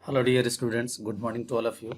Hello dear students, good morning to all of you.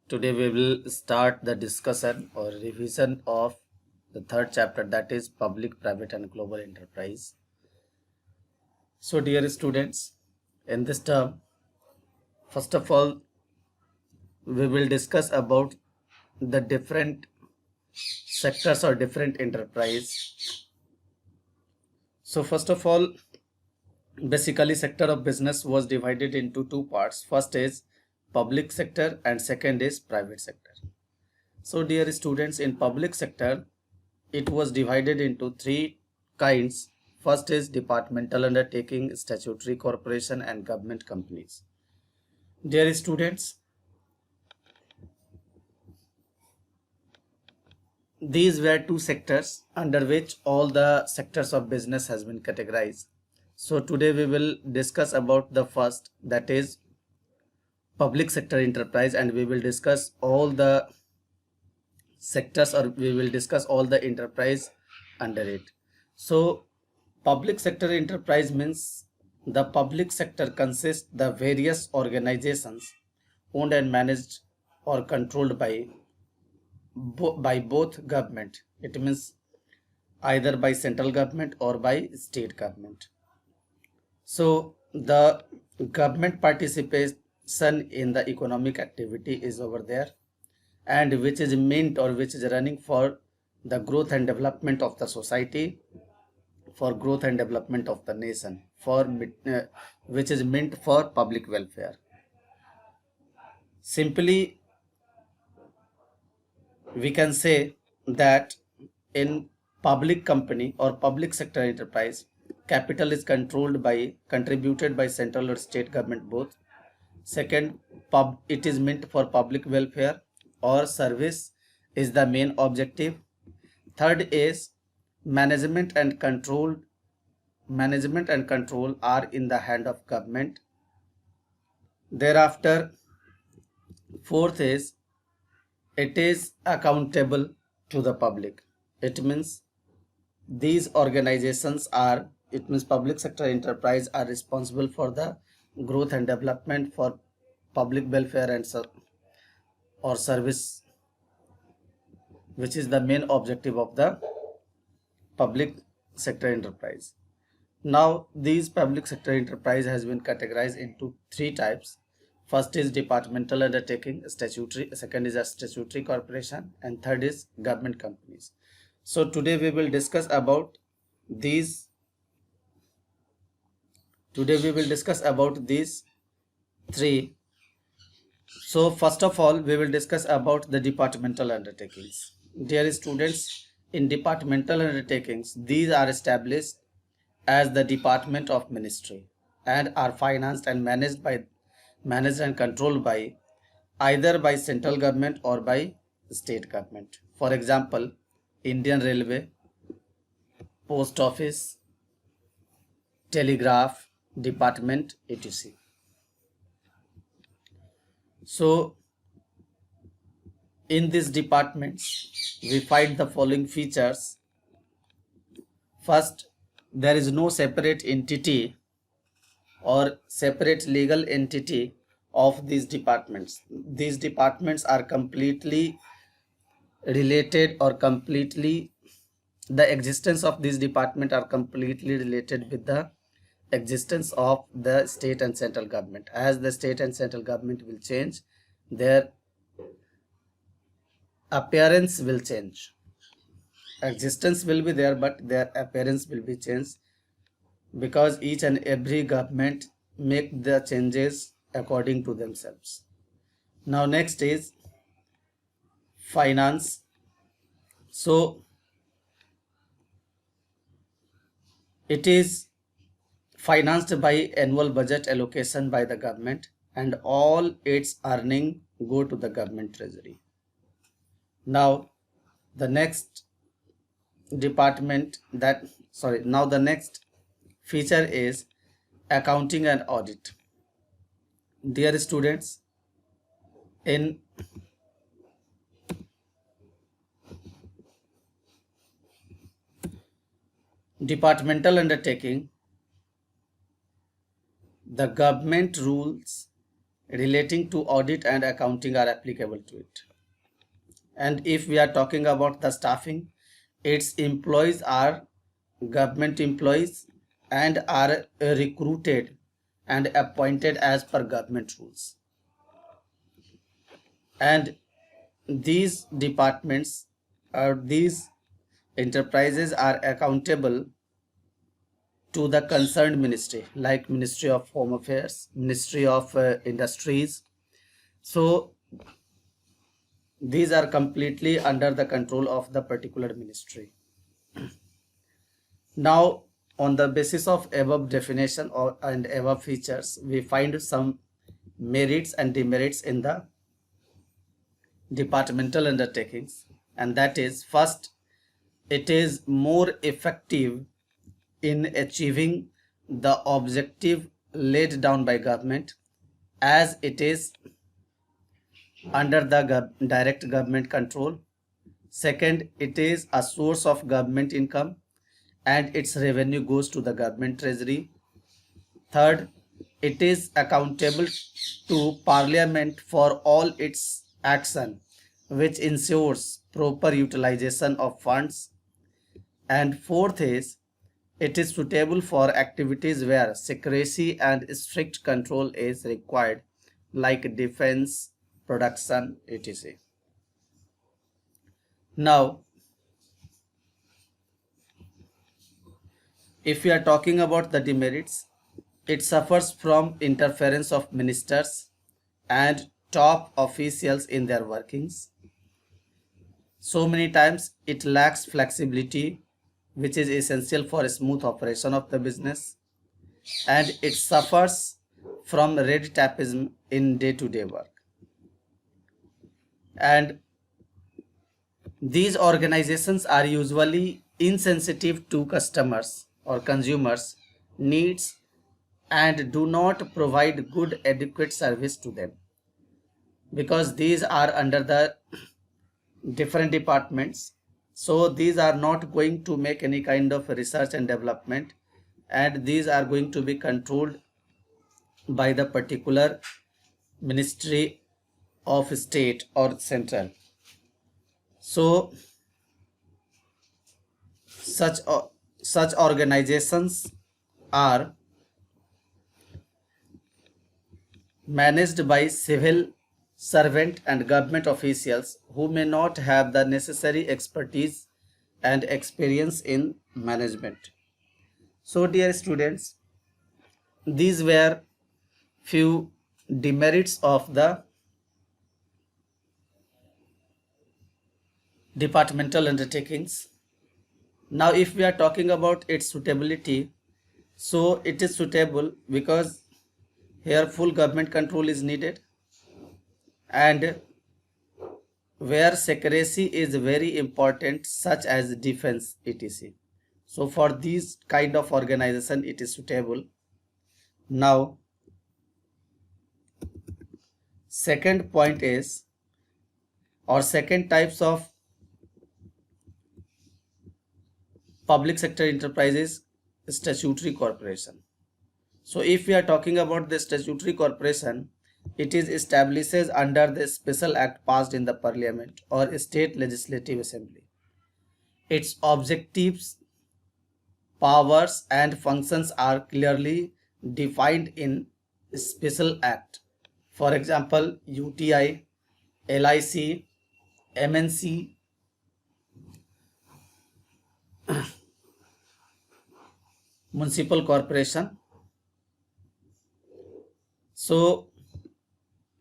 Today we will start the discussion or revision of the third chapter, that is public, private and global enterprise. So dear students, in this term, first of all, we will discuss about the different sectors or different enterprise. So first of all, basically sector of business was divided into two parts. First is public sector and second is private sector. So dear students, in public sector, it was divided into three kinds. First is departmental undertaking, statutory corporation and government companies. Dear students, these were two sectors under which all the sectors of business has been categorized. So today we will discuss about the first, that is public sector enterprise, and we will discuss all the sectors or we will discuss all the enterprise under it. So public sector enterprise means the public sector consists the various organizations owned and managed or controlled by both government. It means either by central government or by state government. So the government participation in the economic activity is over there, and which is meant or which is running for the growth and development of the society, for growth and development of the nation, for which is meant for public welfare. Simply we can say that in public company or public sector enterprise, capital is contributed by central or state government both. Second, it is meant for public welfare or service is the main objective. Third is management and control are in the hand of government. Thereafter, fourth is it is accountable to the public. It means these organizations are, it means public sector enterprise are responsible for the growth and development, for public welfare and or service, which is the main objective of the public sector enterprise. Now these public sector enterprise has been categorized into three types. First is departmental undertaking, statutory, second is a statutory corporation, and third is government companies. So today we will discuss about these three. So first of all, we will discuss about the departmental undertakings. Dear students, in departmental undertakings, these are established as the department of ministry and are financed and managed and controlled by either by central government or by state government. For example, Indian Railway, Post Office, Telegraph Department, etc. So in these departments we find the following features. First, there is no separate entity or separate legal entity of these departments. These departments are completely related or completely, the existence of these departments are completely related with the existence of the state and central government. As the state and central government will change, their appearance will change. Existence will be there, but their appearance will be changed, because each and every government make the changes according to themselves. Now next is finance. So it is financed by annual budget allocation by the government, and all its earning go to the government treasury. Now the next feature is accounting and audit. Dear students, in departmental undertaking, the government rules relating to audit and accounting are applicable to it. And if we are talking about the staffing, its employees are government employees and are recruited and appointed as per government rules. And these departments or these enterprises are accountable to the concerned ministry, like Ministry of Home Affairs, Ministry of Industries. So these are completely under the control of the particular ministry. Now, on the basis of above definition and above features, we find some merits and demerits in the departmental undertakings, and that is, first, it is more effective in achieving the objective laid down by government, as it is under the direct government control. Second, it is a source of government income and its revenue goes to the government treasury. Third, it is accountable to Parliament for all its action, which ensures proper utilization of funds. And fourth is, it is suitable for activities where secrecy and strict control is required, like defense, production, etc. Now, if we are talking about the demerits, it suffers from interference of ministers and top officials in their workings. So many times it lacks flexibility, which is essential for a smooth operation of the business, and it suffers from red tapeism in day-to-day work. And these organizations are usually insensitive to customers or consumers' needs and do not provide good adequate service to them, because these are under the different departments. So these are not going to make any kind of research and development, and these are going to be controlled by the particular Ministry of State or central. So such organizations are managed by civil servant and government officials who may not have the necessary expertise and experience in management. So dear students, these were few demerits of the departmental undertakings. Now, if we are talking about its suitability, so it is suitable because here full government control is needed, and where secrecy is very important, such as defense, etc. So for these kind of organization it is suitable. Now, second point is, or second types of public sector enterprises, statutory corporation. So if we are talking about the statutory corporation, it is established under the special act passed in the parliament or state legislative assembly. Its objectives, powers and functions are clearly defined in special act. For example, UTI, LIC, MNC, municipal corporation. So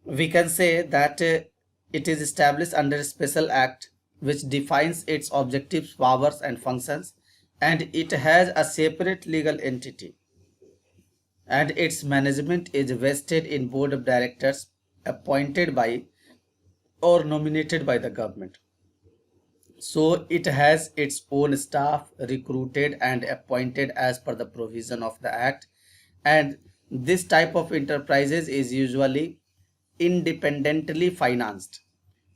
we can say that it is established under a special act which defines its objectives, powers and functions, and it has a separate legal entity, and its management is vested in board of directors appointed by or nominated by the government. So it has its own staff recruited and appointed as per the provision of the act, and this type of enterprises is usually independently financed.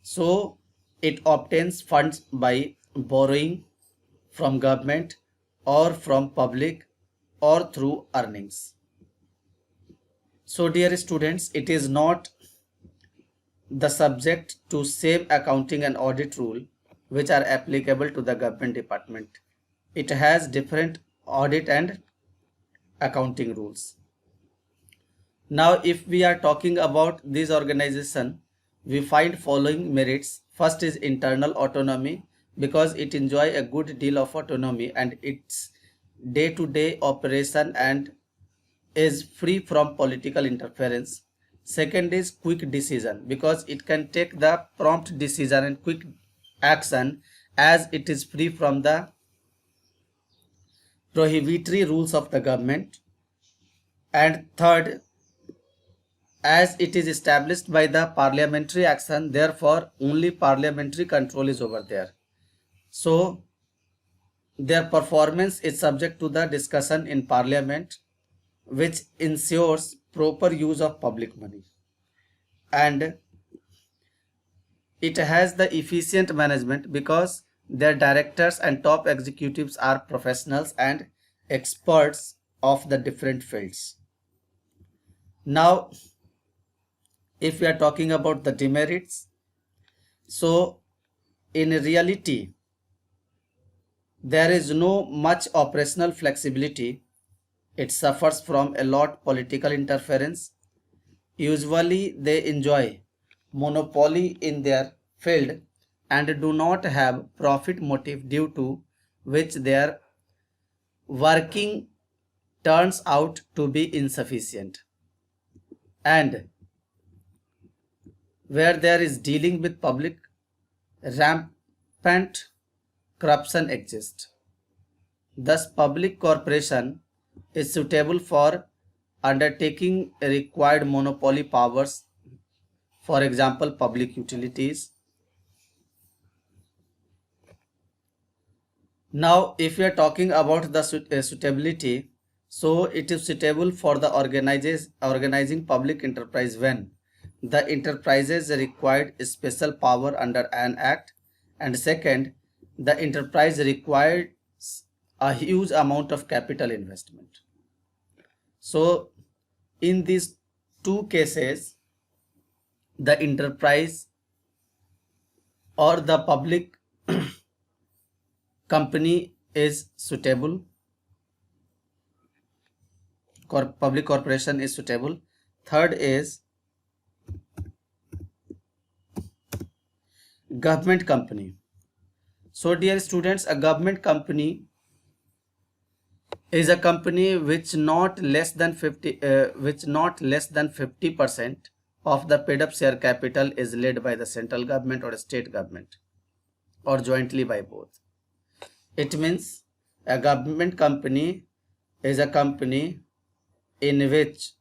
So it obtains funds by borrowing from government or from public or through earnings. So dear students, it is not the subject to same accounting and audit rule which are applicable to the government department. It has different audit and accounting rules. Now if we are talking about this organization, we find following merits. First is internal autonomy, because it enjoy a good deal of autonomy and its day-to-day operation and is free from political interference. Second is quick decision, because it can take the prompt decision and quick action as it is free from the prohibitory rules of the government. And third, as it is established by the parliamentary action, therefore only parliamentary control is over there. So their performance is subject to the discussion in parliament, which ensures proper use of public money, and it has the efficient management because their directors and top executives are professionals and experts of the different fields. Now if we are talking about the demerits, so in reality there is no much operational flexibility. It suffers from a lot political interference. Usually they enjoy monopoly in their field and do not have profit motive, due to which their working turns out to be insufficient. And where there is dealing with public, rampant corruption exists. Thus public corporation is suitable for undertaking required monopoly powers, for example public utilities. Now if we are talking about the suitability, so it is suitable for the organizing public enterprise when the enterprises required special power under an act, and second, the enterprise required a huge amount of capital investment. So in these two cases, the enterprise or the public company is suitable, public corporation is suitable. Third is government company. So dear students, a government company is a company which not less than 50% of the paid up share capital is led by the central government or state government, or jointly by both. It means a government company is a company in which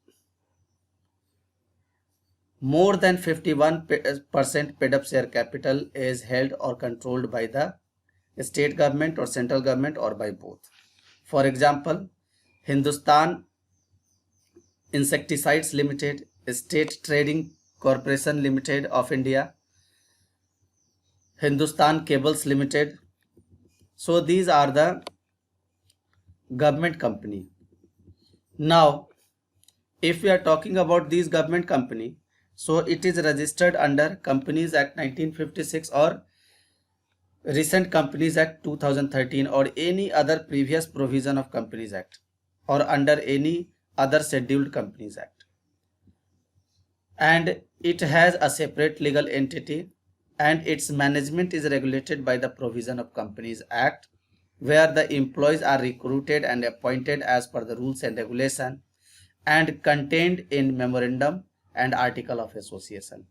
more than 51% paid up share capital is held or controlled by the state government or central government, or by both. For example, Hindustan Insecticides Limited, State Trading Corporation Limited of India, Hindustan Cables Limited. So these are the government company. Now if we are talking about these government company, so it is registered under Companies Act 1956 or recent Companies Act 2013, or any other previous provision of Companies Act, or under any other scheduled Companies Act, and it has a separate legal entity, and its management is regulated by the provision of Companies Act, where the employees are recruited and appointed as per the rules and regulation and contained in memorandum and article of association.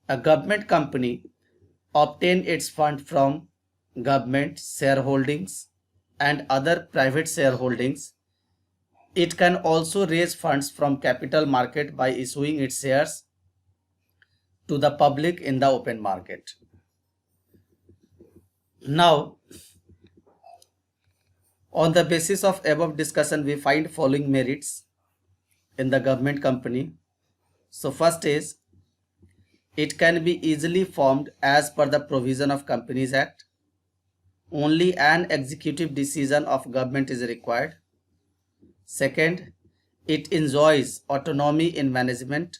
A government company obtain its fund from government shareholdings and other private shareholdings. It can also raise funds from capital market by issuing its shares to the public in the open market. Now on the basis of above discussion, we find following merits in the government company. So first is, it can be easily formed as per the provision of Companies Act. Only an executive decision of government is required. Second, It enjoys autonomy in management,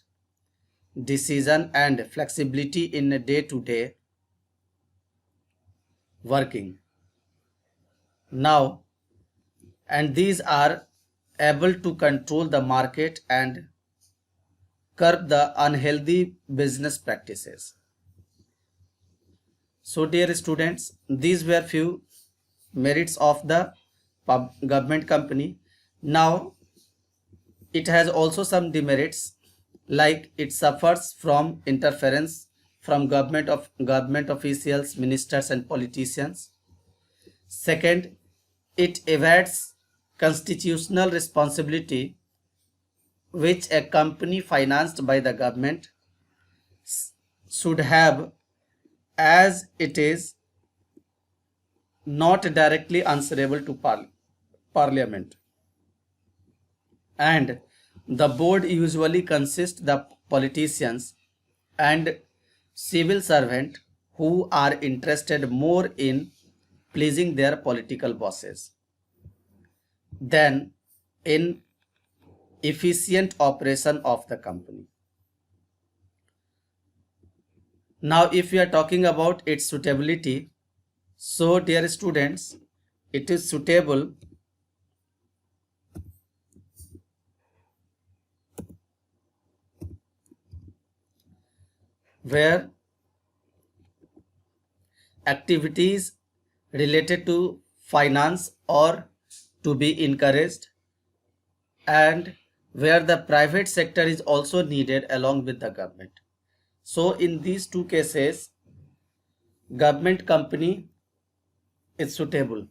decision and flexibility in day-to-day working. Now, and these are able to control the market and curb the unhealthy business practices. So dear students, these were few merits of the government company. Now it has also some demerits, like it suffers from interference from government officials, ministers and politicians. Second, it evades constitutional responsibility which a company financed by the government should have, as it is not directly answerable to parliament. And the board usually consists the politicians and civil servant who are interested more in pleasing their political bosses than in efficient operation of the company. Now if we are talking about its suitability, so dear students, it is suitable where activities related to finance or to be encouraged, and where the private sector is also needed along with the government. So in these two cases, government company is suitable.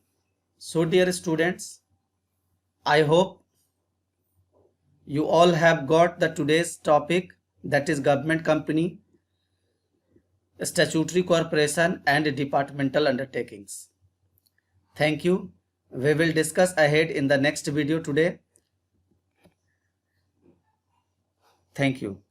So dear students, I hope you all have got the today's topic, that is government company, statutory corporation and departmental undertakings. Thank you. We will discuss ahead in the next video today. Thank you.